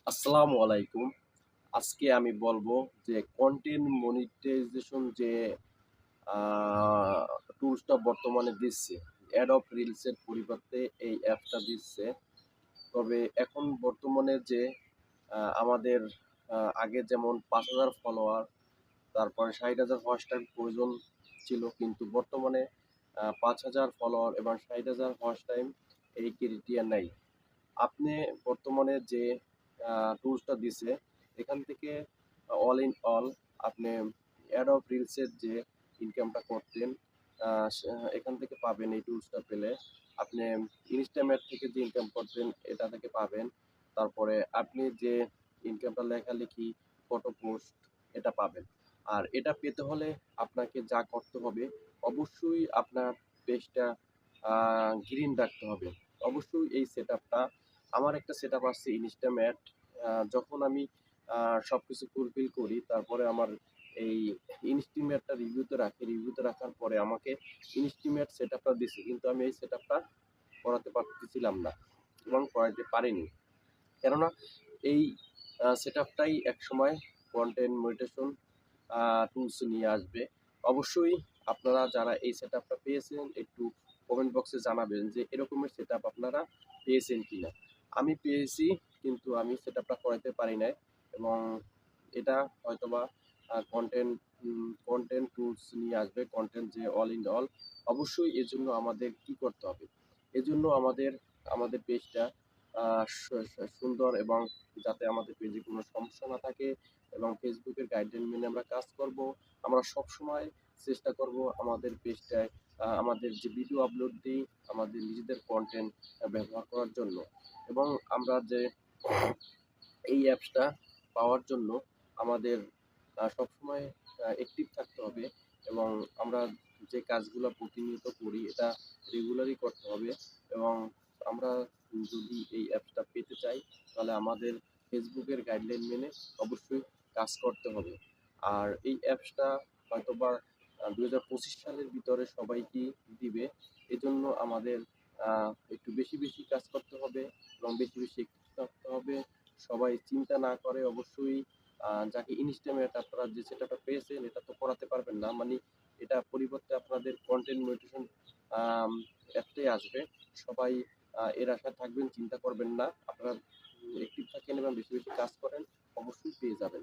আসসালামু আলাইকুম। আজকে আমি বলবো যে কনটেন্ট মনিটাইজেশন যে আ টুলসটা বর্তমানে দিচ্ছে। Adobe Reels এর পরিবর্তে এই অ্যাপটা দিচ্ছে। তবে এখন বর্তমানে যে আমাদের আগে যেমন ৫,০০০ ফলোয়ার, তারপরে ৬০,০০০ ওয়াচ টাইম প্রয়োজন ছিল। কিন্তু বর্তমানে ৫,০০০ ফলোয়ার এবং ৬০,০০০ ওয়াচ টাইম এই ক্রাইটেরিয়া নাই। আপনি বর্তমানে যে টুলসটা দিছে এখান থেকে অল ইন অল আপনি Adobe Reels এর যে ইনকামটা করতেন আ সে এখান থেকে পাবেন এই টুলসটা পেলে। আপনি Instamat থেকে যে ইনকাম করতেন এটা থেকে পাবেন। তারপরে আপনি যে ইনকামটা লেখালেখি, ফটো পোস্ট এটা পাবেন। আর এটা পেতে হলে আপনাকে যা করতে হবে অবশ্যই আপনার পেজটা আ গ্রিন রাখতে হবে। অবশ্যই এই সেটআপটা আমার একটা সেটআপ আছে Instamat। যখন আমি আ সবকিছু ফুলফিল করি তারপরে আমার এই Instamat টা রিভিউতে রাখি। রিভিউতে রাখার পরে আমাকে Instamat সেটআপটা দিছে। কিন্তু আমি এই সেটআপটা করাতে পারতেছিলাম না এবং করাইতে পারিনি। কেননা এই সেটআপটাই একসময় কনটেন্ট মনিটাইজেশন আ টুলস নিয়ে আসবে। অবশ্যই আপনারা যারা এই সেটআপটা পেয়েছেন একটু কমেন্ট বক্সে জানাবেন যে এরকমের সেটআপ আপনারা পেয়েছেন কিনা? আমি পেয়েছি কিন্তু আমি সেটআপটা করাইতে পারি নাই এবং এটা হয়তোবা কনটেন্ট টুলস নিয়ে আসবে। কনটেন্ট যে অল ইন অল অবশ্যই এজন্য আমাদের কি করতে হবে? এজন্য আমাদের পেজটা আ সু সু সুন্দর এবং যাতে আমাদের পেজে কোনো সমস্যা না থাকে এবং Facebook এর গাইডলাইন মেনে আমরা কাজ করব। আমরা সবসময় চেষ্টা করব আমাদের পেজটায় আমাদের যে ভিডিও আপলোড দিই, আমাদের নিজেদের কনটেন্ট ব্যবহার করার জন্য এবং আমরা যে এই অ্যাপসটা পাওয়ার জন্য আমাদের সবসময় অ্যাক্টিভ থাকতে হবে এবং আমরা যে কাজগুলা প্রতিনিয়ত করি এটা রেগুলারই করতে হবে এবং আমরা যদি এই অ্যাপসটা পেতে চাই তাহলে আমাদের ফেসবুকের গাইডলাইন মেনে অবশ্যই কাজ করতে হবে। আর এই অ্যাপসটা হয়তোবা ২০২৫ সালের ভিতরে সবাইকেই দিবে। এজন্য আমাদের একটু বেশি কাজ করতে হবে এবং বেশি active থাকতে হবে। সবাই চিন্তা না করে অবশ্যই যাকে Instamat আপনারা যে সেটআপটা পেয়েছেন এটা তো করাতে পারবেন না। মানে এটা পরিবর্তে আপনাদের কনটেন্ট মনিটাইজেশন আম অ্যাপটাই আসবে। সবাই এর আশায় থাকবেন, চিন্তা করবেন না। আপনারা অ্যাক্টিভ থাকেন এবং বেশি কাজ করেন, অবশ্যই পেয়ে যাবেন।